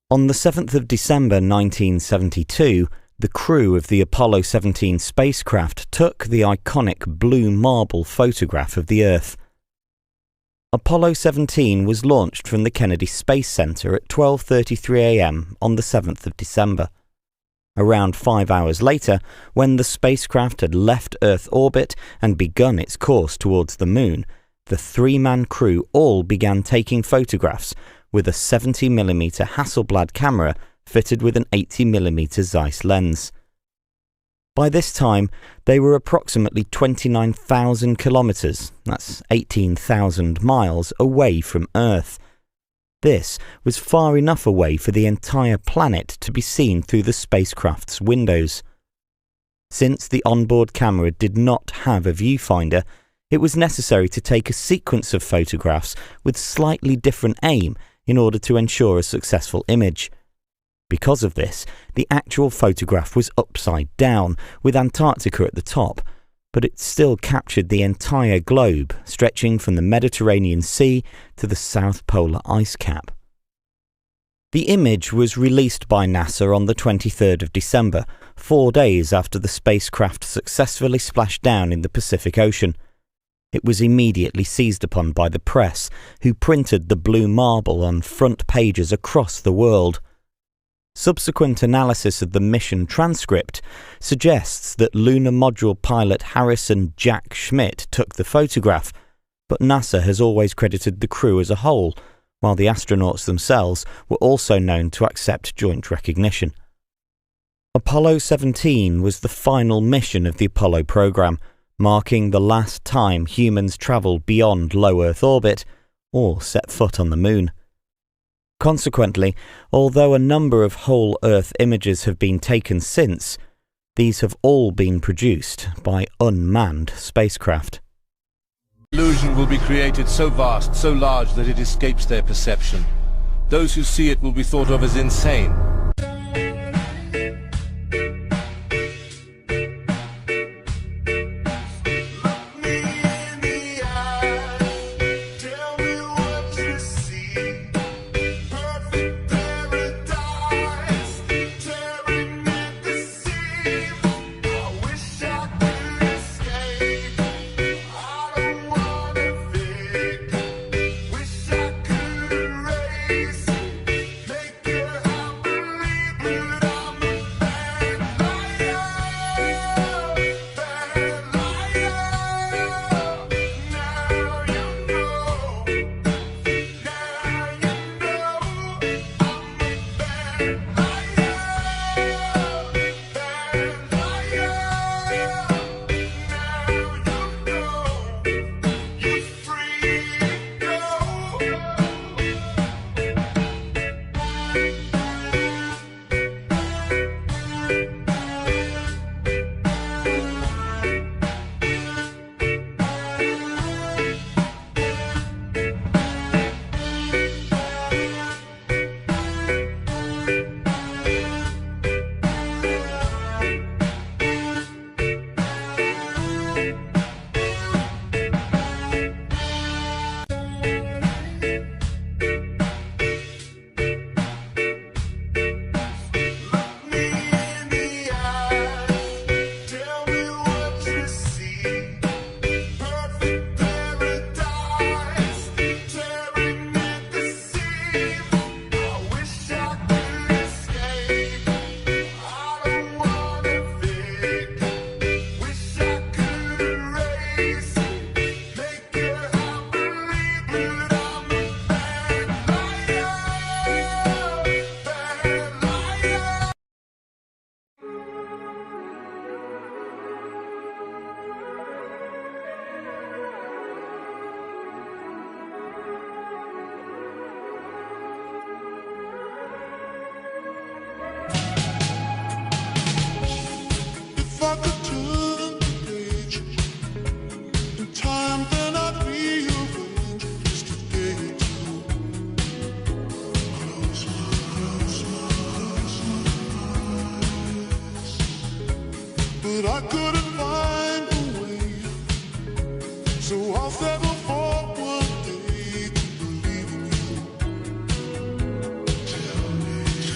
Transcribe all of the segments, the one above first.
On the 7th of December 1972, the crew of the Apollo 17 spacecraft took the iconic blue marble photograph of the Earth. Apollo 17 was launched from the Kennedy Space Center at 12:33 a.m. on the 7th of December. Around 5 hours later, when the spacecraft had left Earth orbit and begun its course towards the Moon, the three-man crew all began taking photographs with a 70mm Hasselblad camera fitted with an 80mm Zeiss lens. By this time, they were approximately 29,000 kilometers, that's 18,000 miles, away from Earth. This was far enough away for the entire planet to be seen through the spacecraft's windows. Since the onboard camera did not have a viewfinder, it was necessary to take a sequence of photographs with slightly different aim in order to ensure a successful image. Because of this, the actual photograph was upside down, with Antarctica at the top, but it still captured the entire globe, stretching from the Mediterranean Sea to the South Polar ice cap. The image was released by NASA on the 23rd of December, 4 days after the spacecraft successfully splashed down in the Pacific Ocean. It was immediately seized upon by the press, who printed the blue marble on front pages across the world. Subsequent analysis of the mission transcript suggests that Lunar Module pilot Harrison Jack Schmitt took the photograph, but NASA has always credited the crew as a whole, while the astronauts themselves were also known to accept joint recognition. Apollo 17 was the final mission of the Apollo program, marking the last time humans travelled beyond low Earth orbit or set foot on the Moon. Consequently, although a number of whole Earth images have been taken since, these have all been produced by unmanned spacecraft. Illusion will be created so vast, so large that it escapes their perception. Those who see it will be thought of as insane. but I couldn't find a way. So I'll settle for one day to believe in you. Tell me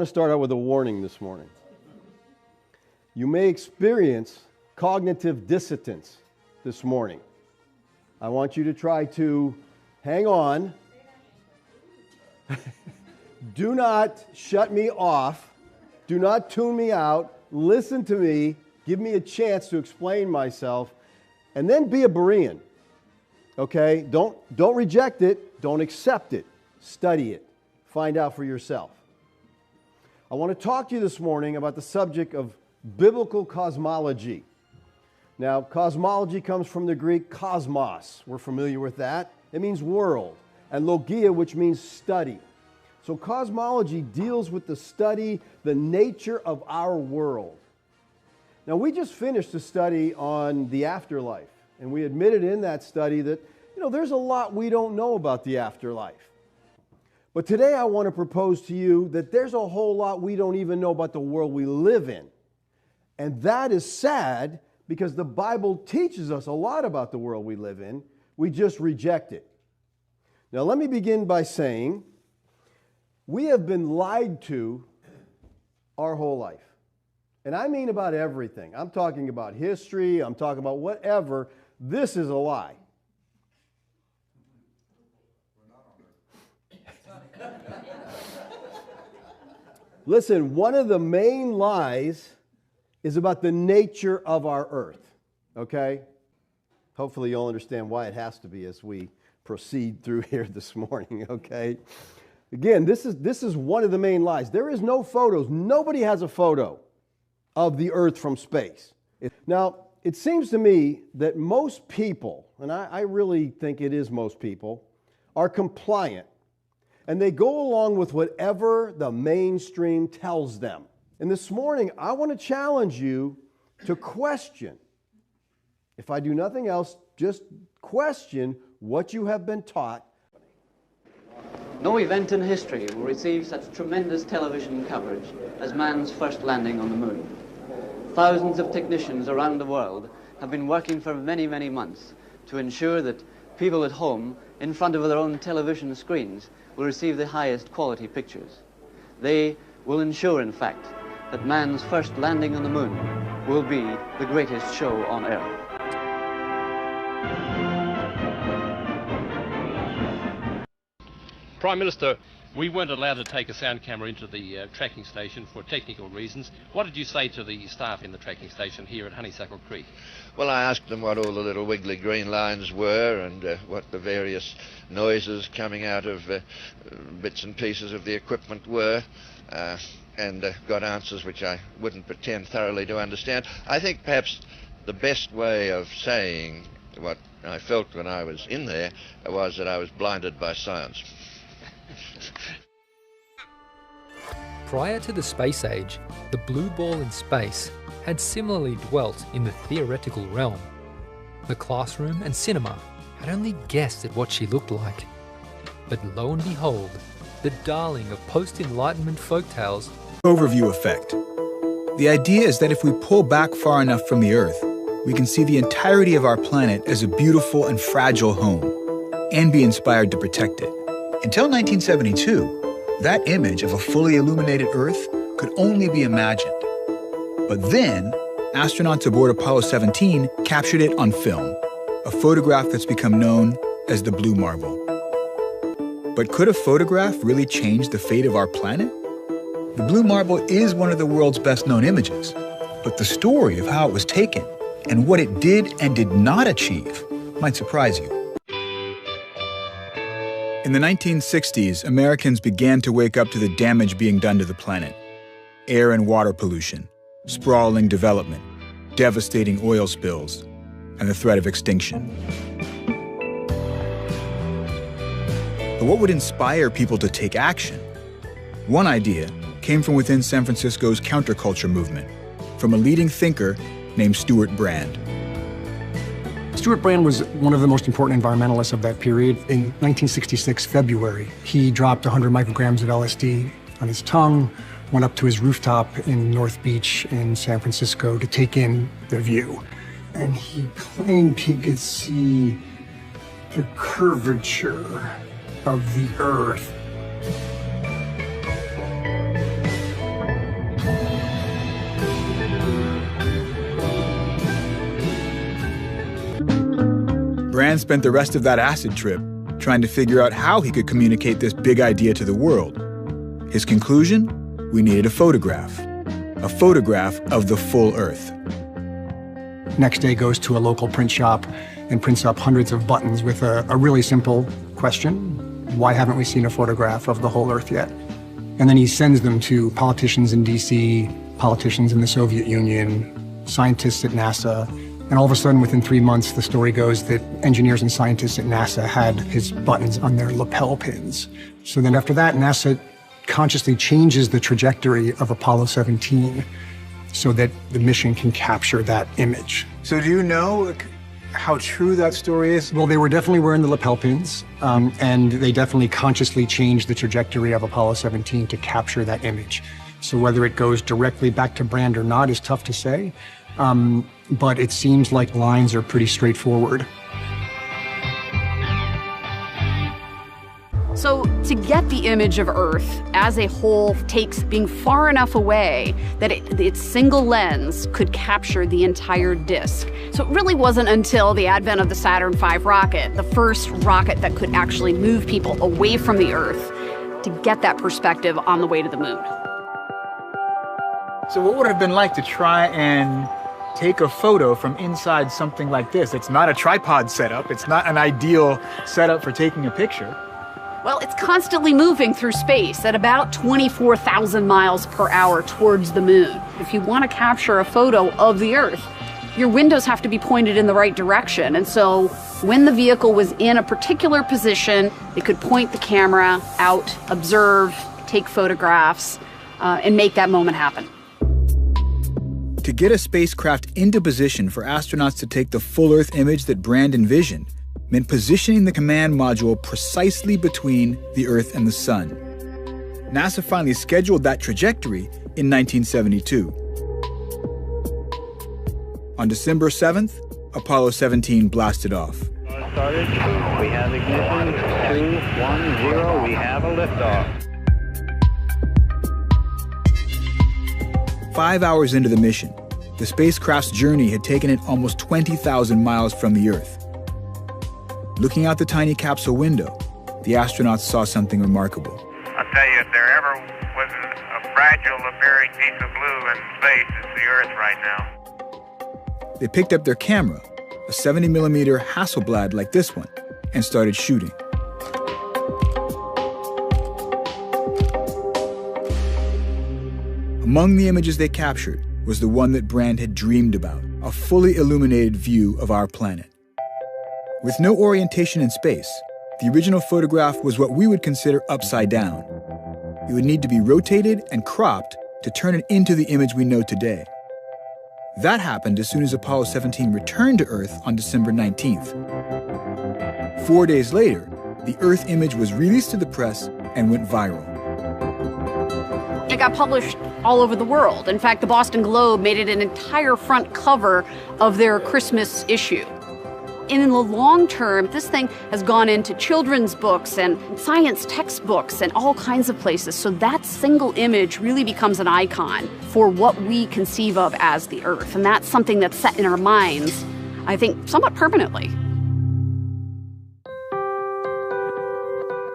to start out with a warning this morning. You may experience cognitive dissonance this morning. I want you to try to hang on. Do not shut me off. Do not tune me out. Listen to me. Give me a chance to explain myself. And then be a Berean. Okay? Don't reject it. Don't accept it. Study it. Find out for yourself. I want to talk to you this morning about the subject of biblical cosmology. Now, cosmology comes from the Greek kosmos. We're familiar with that. It means world. And logia, which means study. So cosmology deals with the study, the nature of our world. Now, we just finished a study on the afterlife. And we admitted in that study that, there's a lot we don't know about the afterlife. But today I want to propose to you that there's a whole lot we don't even know about the world we live in. And that is sad, because the Bible teaches us a lot about the world we live in. We just reject it. Now, let me begin by saying we have been lied to our whole life. And I mean about everything. I'm talking about history. I'm talking about whatever. This is a lie. Listen, one of the main lies is about the nature of our earth, okay? Hopefully you'll understand why it has to be as we proceed through here this morning, okay? Again, this is one of the main lies. There is no photos. Nobody has a photo of the earth from space. Now, it seems to me that most people, and I really think it is most people, are compliant. And they go along with whatever the mainstream tells them. And this morning, I want to challenge you to question. If I do nothing else, just question what you have been taught. No event in history will receive such tremendous television coverage as man's first landing on the moon. Thousands of technicians around the world have been working for many, many months to ensure that people at home, in front of their own television screens, will receive the highest quality pictures. They will ensure, in fact, that man's first landing on the moon will be the greatest show on Earth. Prime Minister, we weren't allowed to take a sound camera into the tracking station for technical reasons. What did you say to the staff in the tracking station here at Honeysuckle Creek? Well, I asked them what all the little wiggly green lines were and what the various noises coming out of bits and pieces of the equipment were, and got answers which I wouldn't pretend thoroughly to understand. I think perhaps the best way of saying what I felt when I was in there was that I was blinded by science. Prior to the space age, the blue ball in space had similarly dwelt in the theoretical realm. The classroom and cinema had only guessed at what she looked like. But lo and behold, the darling of post-Enlightenment folktales. Overview effect. The idea is that if we pull back far enough from the Earth, we can see the entirety of our planet as a beautiful and fragile home, and be inspired to protect it. Until 1972, that image of a fully illuminated Earth could only be imagined. But then, astronauts aboard Apollo 17 captured it on film, a photograph that's become known as the Blue Marble. But could a photograph really change the fate of our planet? The Blue Marble is one of the world's best-known images, but the story of how it was taken and what it did and did not achieve might surprise you. In the 1960s, Americans began to wake up to the damage being done to the planet. Air and water pollution, sprawling development, devastating oil spills, and the threat of extinction. But what would inspire people to take action? One idea came from within San Francisco's counterculture movement, from a leading thinker named Stewart Brand. Stewart Brand was one of the most important environmentalists of that period. In 1966, February, he dropped 100 micrograms of LSD on his tongue, went up to his rooftop in North Beach in San Francisco to take in the view. And he claimed he could see the curvature of the Earth. Brand spent the rest of that acid trip trying to figure out how he could communicate this big idea to the world. His conclusion? We needed a photograph of the full Earth. Next day goes to a local print shop and prints up hundreds of buttons with a really simple question. Why haven't we seen a photograph of the whole Earth yet? And then he sends them to politicians in DC, politicians in the Soviet Union, scientists at NASA. And all of a sudden, within 3 months, the story goes that engineers and scientists at NASA had his buttons on their lapel pins. So then after that, NASA consciously changes the trajectory of Apollo 17 so that the mission can capture that image. So do you know how true that story is? Well, they were definitely wearing the lapel pins, and they definitely consciously changed the trajectory of Apollo 17 to capture that image. So whether it goes directly back to Brand or not is tough to say, but it seems like lines are pretty straightforward. So to get the image of Earth as a whole takes being far enough away that its single lens could capture the entire disk. So it really wasn't until the advent of the Saturn V rocket, the first rocket that could actually move people away from the Earth, to get that perspective on the way to the moon. So what would it have been like to try and take a photo from inside something like this? It's not a tripod setup. It's not an ideal setup for taking a picture. Well, it's constantly moving through space at about 24,000 miles per hour towards the moon. If you want to capture a photo of the Earth, your windows have to be pointed in the right direction. And so when the vehicle was in a particular position, it could point the camera out, observe, take photographs, and make that moment happen. To get a spacecraft into position for astronauts to take the full Earth image that Brand envisioned meant positioning the command module precisely between the Earth and the Sun. NASA finally scheduled that trajectory in 1972. On December 7th, Apollo 17 blasted off. Started. We have ignition. 2, 1, 0. We have a liftoff. 5 hours into the mission, the spacecraft's journey had taken it almost 20,000 miles from the Earth. Looking out the tiny capsule window, the astronauts saw something remarkable. I'll tell you, if there ever wasn't a fragile appearing piece of blue in space, it's the Earth right now. They picked up their camera, a 70mm Hasselblad like this one, and started shooting. Among the images they captured was the one that Brand had dreamed about, a fully illuminated view of our planet. With no orientation in space, the original photograph was what we would consider upside down. It would need to be rotated and cropped to turn it into the image we know today. That happened as soon as Apollo 17 returned to Earth on December 19th. 4 days later, the Earth image was released to the press and went viral. It got published all over the world. In fact, the Boston Globe made it an entire front cover of their Christmas issue. In the long term, this thing has gone into children's books and science textbooks and all kinds of places. So that single image really becomes an icon for what we conceive of as the Earth. And that's something that's set in our minds, I think, somewhat permanently.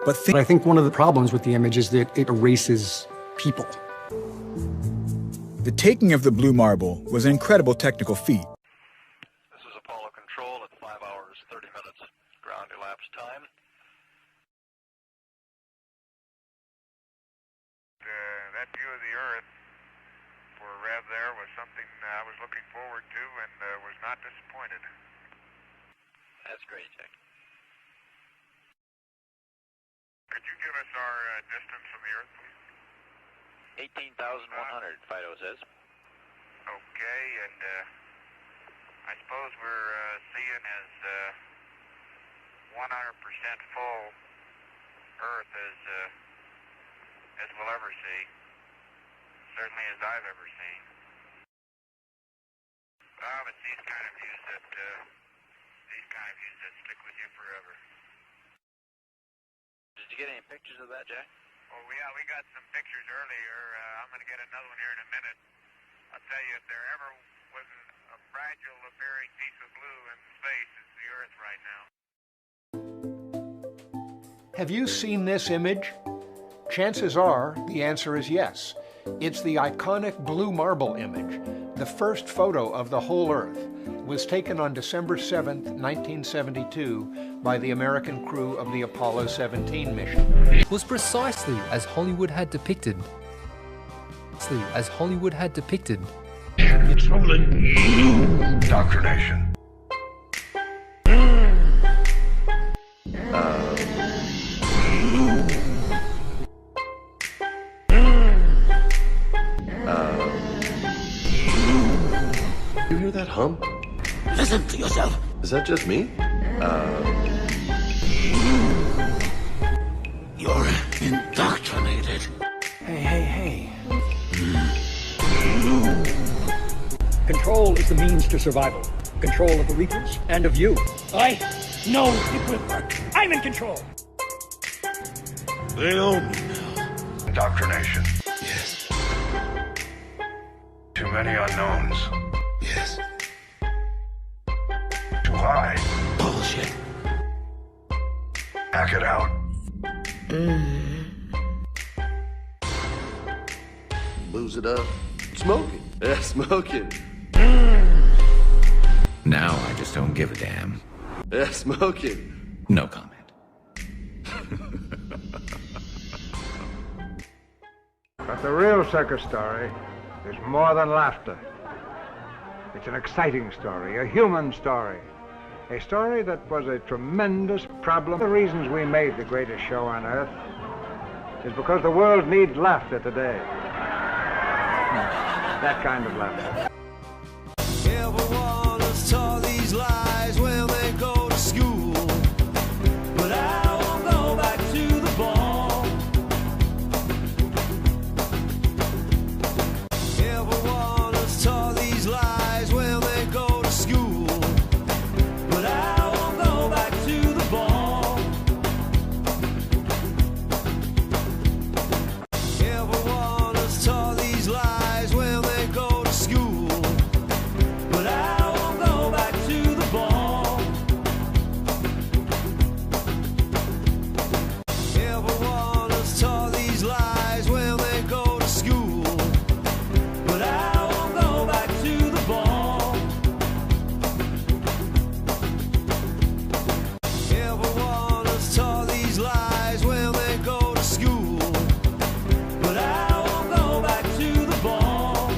But I think one of the problems with the image is that it erases people. The taking of the blue marble was an incredible technical feat. This is Apollo Control at 5 hours, 30 minutes ground elapsed time. That view of the Earth for Rev there was something I was looking forward to and was not disappointed. That's great, Jack. Could you give us our distance from the Earth, please? 18,100, Fido says. Okay, and I suppose we're seeing as 100% full Earth as we'll ever see, certainly as I've ever seen. It's these kind of views that stick with you forever. Did you get any pictures of that, Jack? Oh, yeah, we got some pictures earlier. I'm going to get another one here in a minute. I'll tell you, if there ever wasn't a fragile appearing piece of blue in space is the Earth right now. Have you seen this image? Chances are the answer is yes. It's the iconic blue marble image. The first photo of the whole Earth was taken on December 7th, 1972 by the American crew of the Apollo 17 mission. It was precisely as Hollywood had depicted. It's rolling. Indoctrination. You hear that hum? Listen to yourself. Is that just me? You're indoctrinated. Hey. Control is the means to survival. Control of the Reapers and of you. I know it will work. I'm in control. They own me now. Indoctrination. Yes. Too many unknowns. Yes. Too high. Bullshit. Hack it out. Booze it up. Smoking. Yeah, smoking. Now I just don't give a damn. Yeah, smoking. No comment. But the real circus story is more than laughter. It's an exciting story, a human story. A story that was a tremendous problem. The reasons we made the greatest show on earth is because the world needs laughter today. That kind of laughter. Everyone has taught these lies when they go to school, but I won't go back to the ball. Everyone has taught these lies when they go to school, but I won't go back to the ball. Everyone has taught these lies when they go to school, but I won't go back to the ball. Everyone has taught these lies when they go to school, but I won't go back to the ball. Everyone has taught these lies when they go to school, but I won't go back to the ball.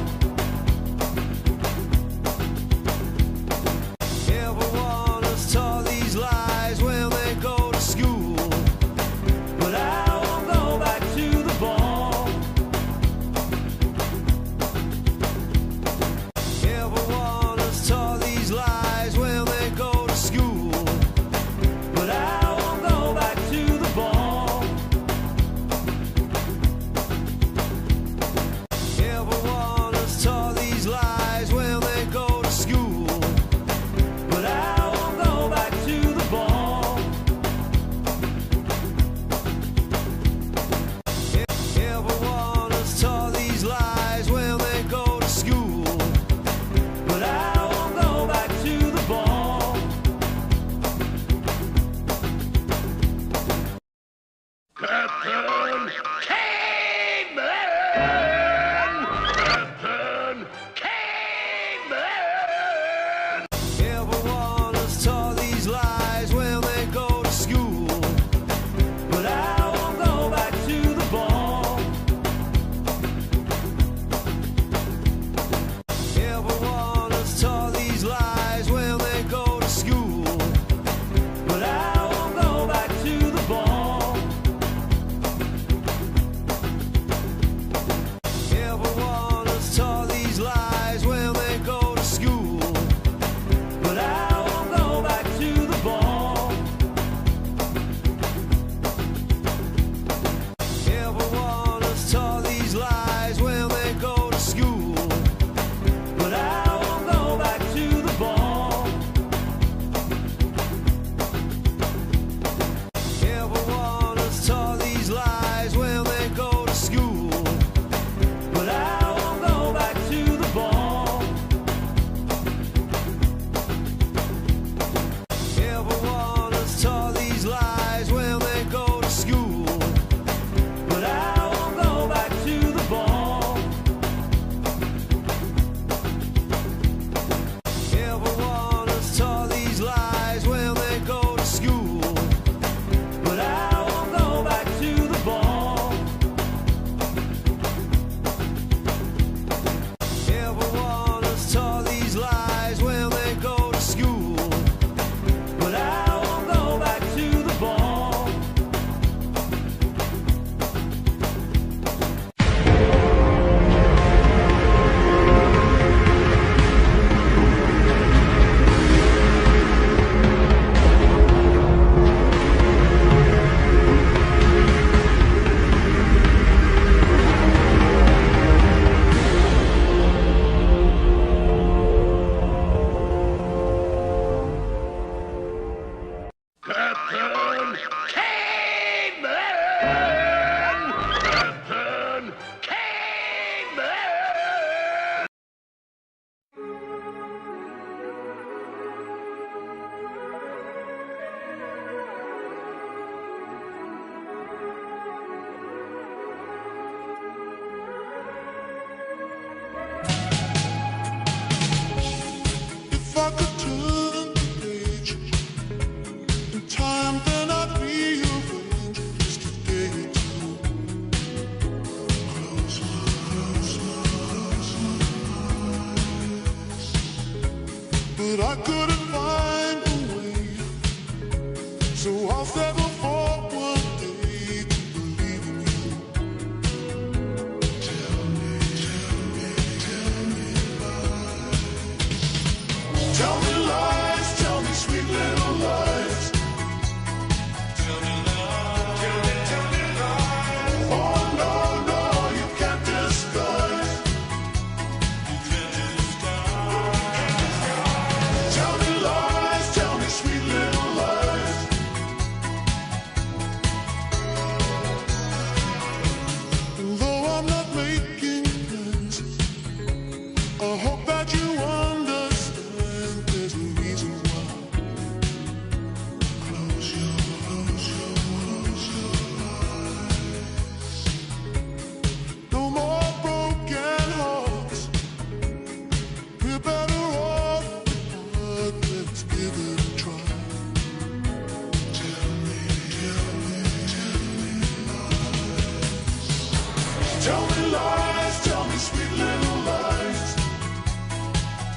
Everyone has taught these lies when they go to school, but I won't go back to the ball. Everyone has taught these lies when they go to school, but I won't go back to the ball. Everyone has taught these lies when they go to school, but I won't go back to the ball. Everyone has taught these lies when they go to school, but I won't go back to the ball. Captain Caveman! Everyone has taught these lies when they go to school, but I won't go back to the ball. Everyone has taught these lies when they go to school, but I won't go back to the ball. Everyone has taught these lies when they go to school, but I won't go back to the ball. Everyone has taught these lies when they go to school, but I won't go back to the ball. I couldn't find a way. So I'll settle for one day to believe in you. Tell me lies. Tell me lies, tell me sweet little lies. Tell me lies. Tell me lies. Oh no, no, you can't disguise. You can't disguise. Tell me lies, tell me sweet little lies. Though I'm not making plans, I hope that you understand there's a reason why. Close your eyes. No more broken hearts. We're better off apart. Let's give it a try. Tell me lies. Tell me lies, tell me sweet little lies.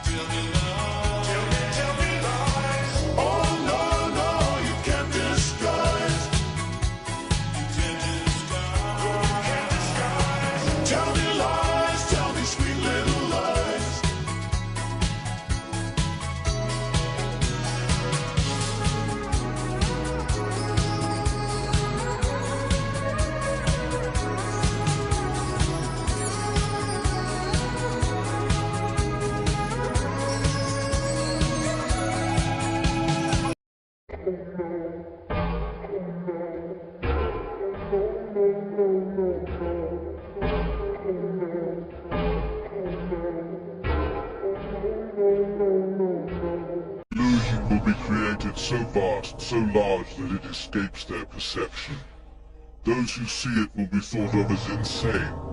Tell me lies. Tell me lies. Oh no, no, you can't disguise. You can't disguise. Tell me lies, tell me sweet little lies. Illusion will be created so vast, so large that it escapes their perception. Those who see it will be thought of as insane.